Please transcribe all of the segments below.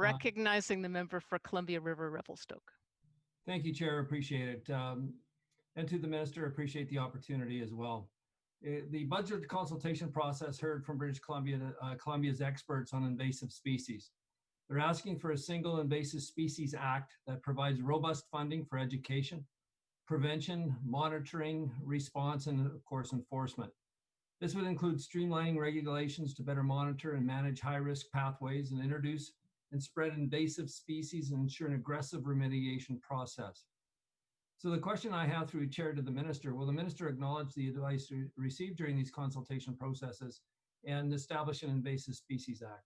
recognizing the member for Columbia River Revelstoke. Thank you, Chair. Appreciate it. And to the Minister, appreciate the opportunity as well. The budget consultation process heard from British Columbia, Columbia's experts on invasive species. They're asking for a single Invasive Species Act that provides robust funding for education, prevention, monitoring, response, and of course, enforcement. This would include streamlining regulations to better monitor and manage high-risk pathways and introduce and spread invasive species and ensure an aggressive remediation process. So the question I have through Chair to the Minister, will the Minister acknowledge the advice received during these consultation processes and establish an Invasive Species Act?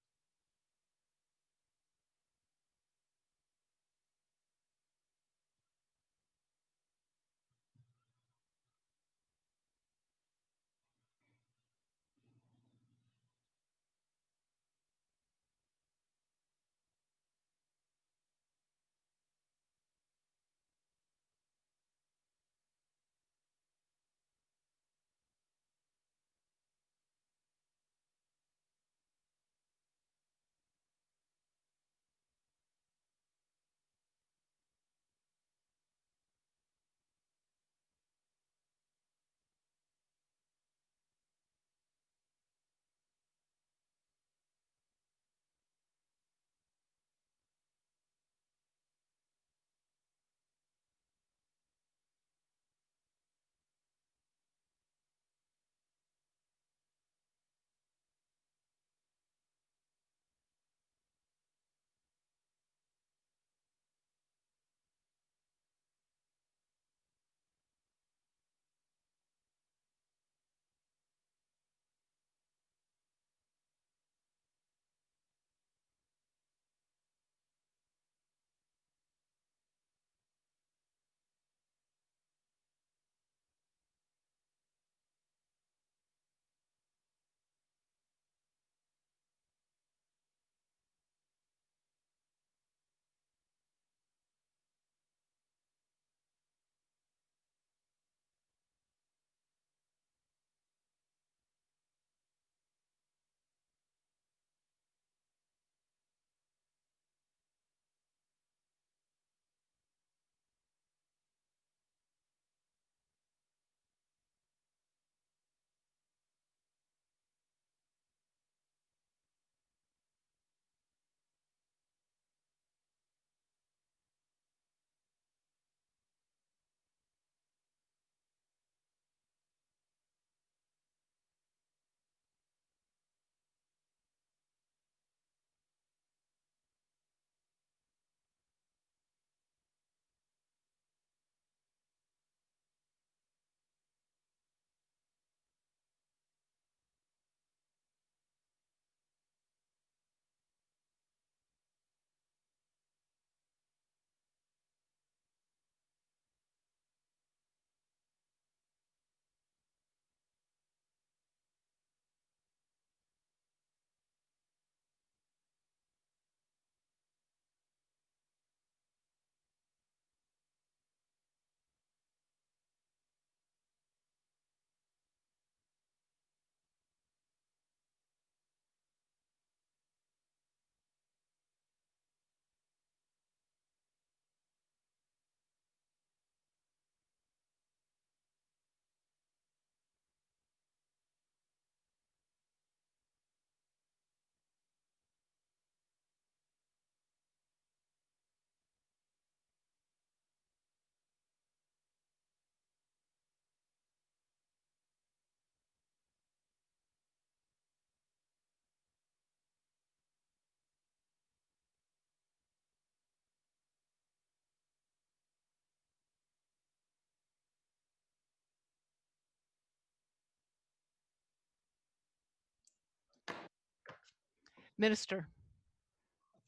Minister.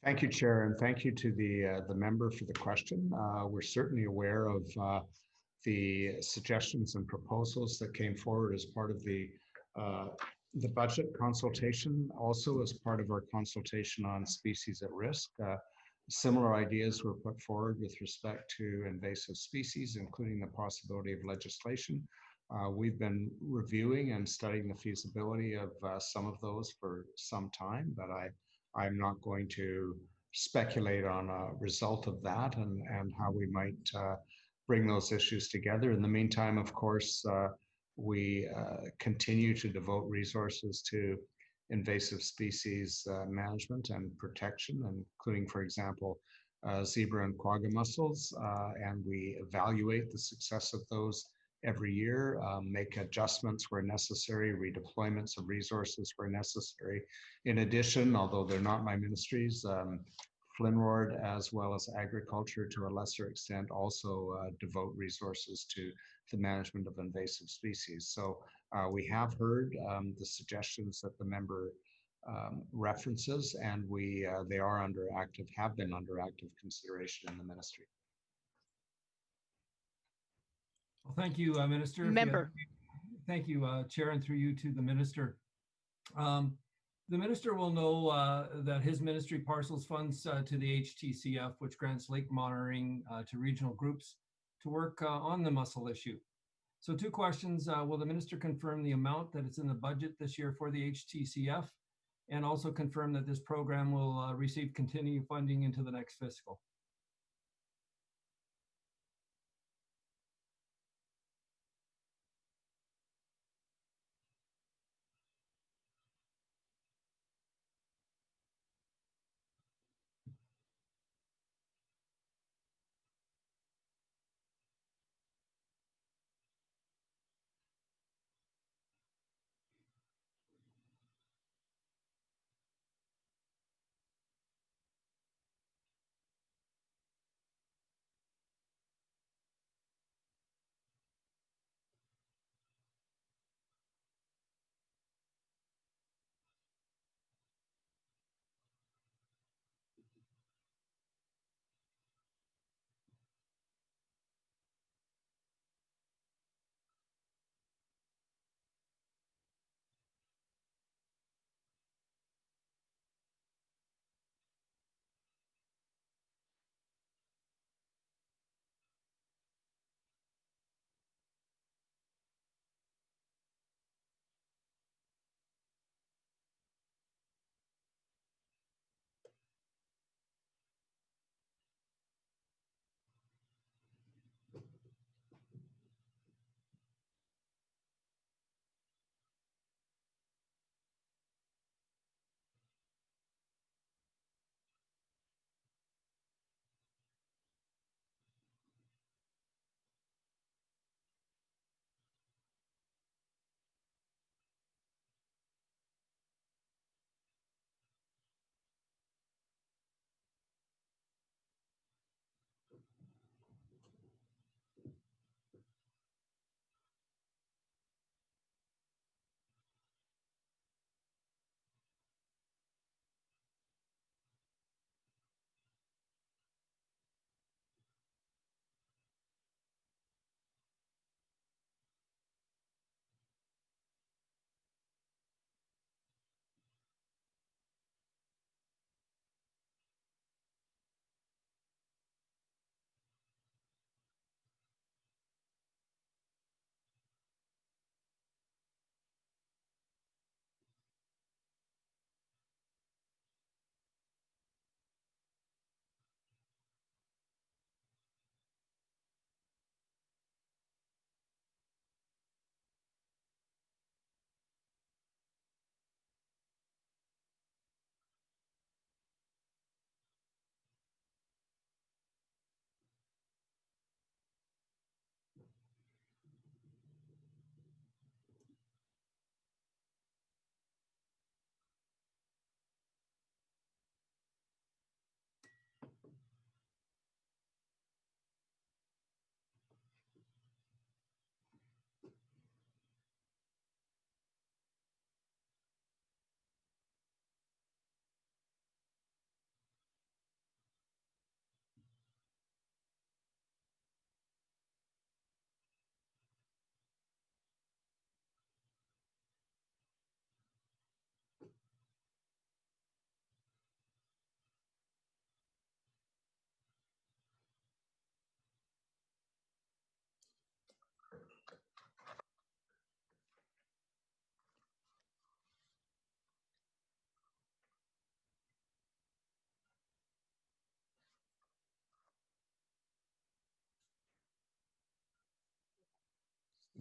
Thank you, Chair, and thank you to the member for the question. We're certainly aware of the suggestions and proposals that came forward as part of the budget consultation, also as part of our consultation on species at risk. Similar ideas were put forward with respect to invasive species, including the possibility of legislation. We've been reviewing and studying the feasibility of some of those for some time, but I'm not going to speculate on a result of that and how we might bring those issues together. In the meantime, of course, we continue to devote resources to invasive species management and protection, including, for example, zebra and quagga mussels, and we evaluate the success of those every year, make adjustments where necessary, redeployments of resources where necessary. In addition, although they're not my ministries, Flinrord as well as agriculture to a lesser extent also devote resources to the management of invasive species. So we have heard the suggestions that the member references, and they are have been under active consideration in the ministry. Well, thank you, Minister. Member. Thank you, Chair, and through you to the Minister. The Minister will know that his ministry parcels funds to the HTCF, which grants lake monitoring to regional groups to work on the mussel issue. So 2 questions. Will the Minister confirm the amount that is in the budget this year for the HTCF, and also confirm that this program will receive continued funding into the next fiscal?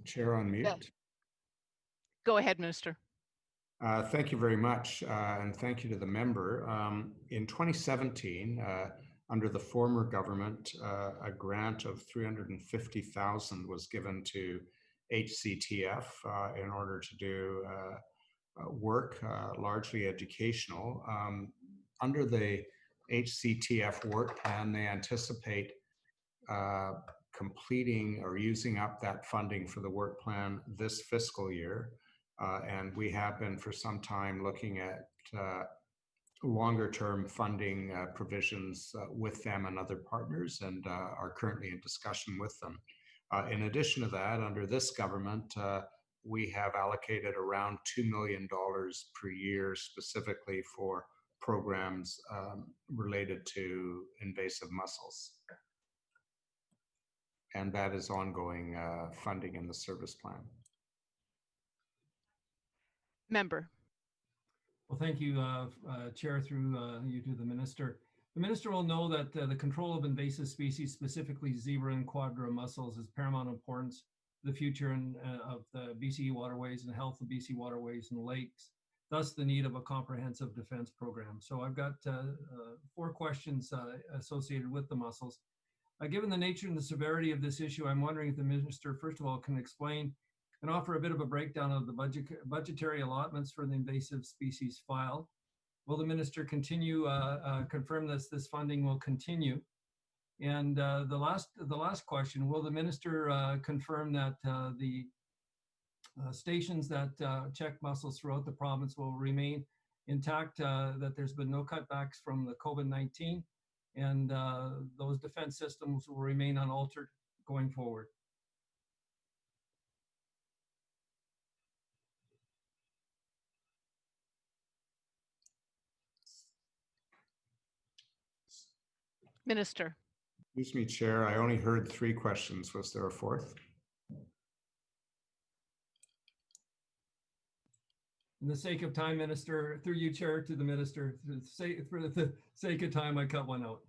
Chair on mute. Yeah. Go ahead, Minister. Thank you very much, and thank you to the member. In 2017, under the former government, a grant of $350,000 was given to HCTF in order to do work, largely educational. Under the HCTF work plan, they anticipate completing or using up that funding for the work plan this fiscal year. And we have been for some time looking at longer term funding provisions with them and other partners, and are currently in discussion with them. In addition to that, under this government, we have allocated around $2 million per year specifically for programs related to invasive mussels. And that is ongoing funding in the service plan. Member. Well, thank you, Chair, through you to the Minister. The Minister will know that the control of invasive species, specifically zebra and quadra mussels, is paramount importance to the future of the BC waterways and health of BC waterways and lakes, thus the need of a comprehensive defense program. So I've got 4 questions associated with the mussels. Given the nature and the severity of this issue, I'm wondering if the Minister, first of all, can explain and offer a bit of a breakdown of the budgetary allotments for the invasive species file. Will the Minister continue, confirm this funding will continue? And the last question, will the Minister confirm that the stations that check mussels throughout the province will remain intact, that there's been no cutbacks from the COVID-19, and those defense systems will remain unaltered going forward? Minister. Excuse me, Chair. I only heard 3 questions. Was there a 4th? In the sake of time, Minister, through you, Chair, to the Minister, for the sake of time, I cut one out.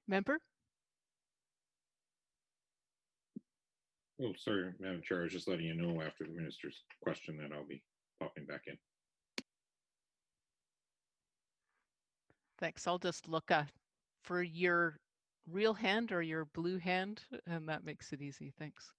Member? Oh, sorry, Madam Chair, I was just letting you know after the minister's question that I'll be popping back in. Thanks. I'll just look for your real hand or your blue hand, and that makes it easy. Thanks.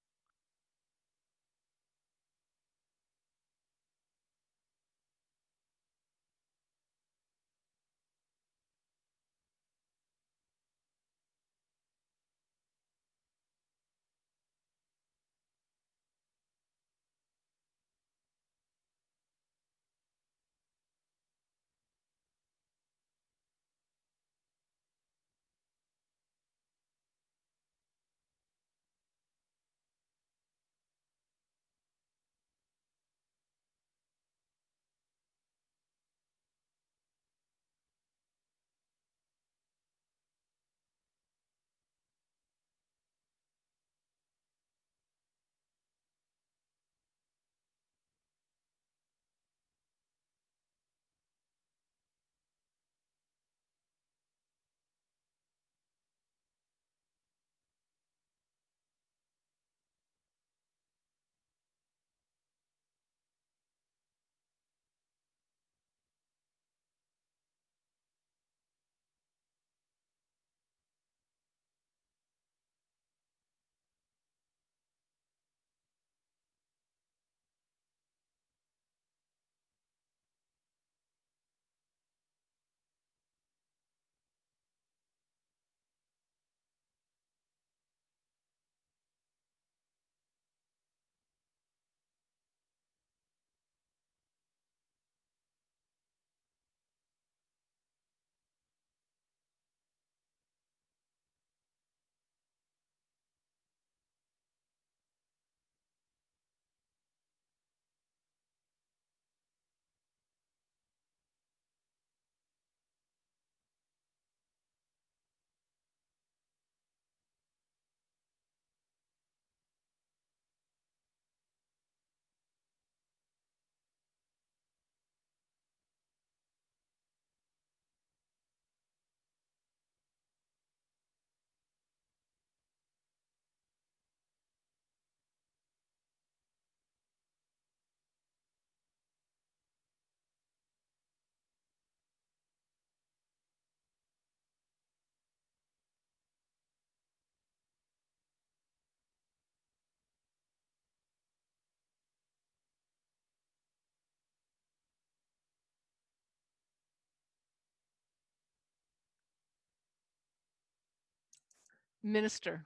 Minister?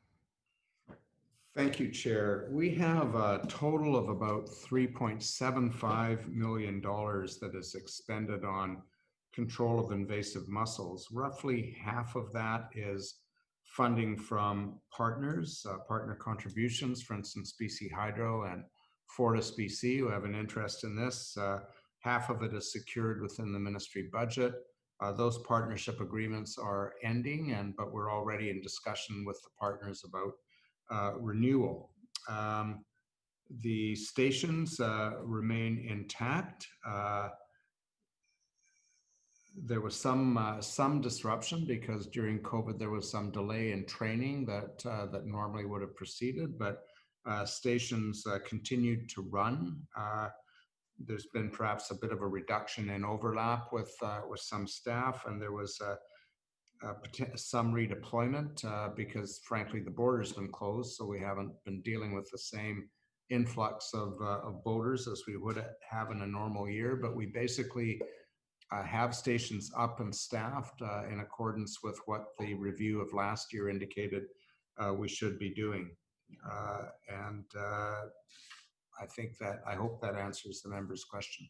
Thank you, Chair. We have a total of about $3.75 million that is expended on control of invasive mussels. Roughly half of that is funding from partners, partner contributions, for instance, BC Hydro and Fortis BC, who have an interest in this. Half of it is secured within the ministry budget. Those partnership agreements are ending, but we're already in discussion with the partners about renewal. The stations remain intact. There was some disruption because during COVID there was some delay in training that normally would have proceeded, but stations continued to run. There's been perhaps a bit of a reduction in overlap with some staff, and there was some redeployment because frankly the border's been closed, so we haven't been dealing with the same influx of boaters as we would have in a normal year. But we basically have stations up and staffed in accordance with what the review of last year indicated we should be doing. I hope that answers the member's question.